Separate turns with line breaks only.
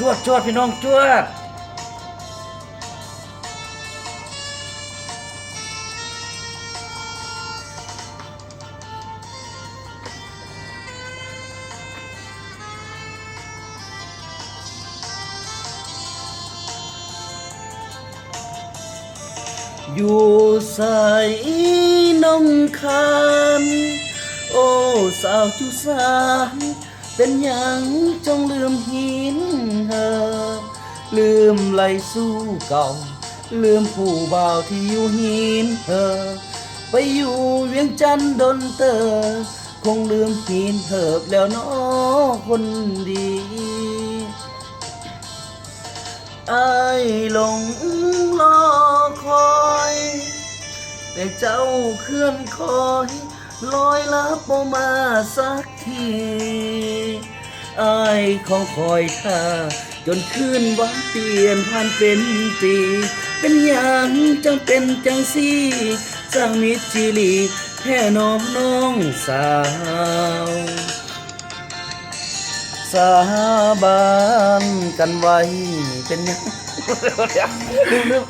วดจวดพี่น้องจวดอยู่ใส่น้องคานโอ้สาวจุสานเป็นหยังจงลืมหินเหอลืมไหลสู้เก่าลืมผู้บ่าวที่อยู่หินเหอไปอยู่เวียงจันทน์ดนเตอคงลืมหินเหิบแล้วน้อคนดีไอ้หลงรอคอยแต่เจ้าเคลื่อนคอยลอยลับบ่มาสักทีไอ้ของคอยท่าจนคืนวันเปลี่ยนผ่านเป็นปีเป็นอย่างจังเป็นจังสีจังมิตรจิลีแท่น้องสาวสาบานกันไว้เป็นยังลืม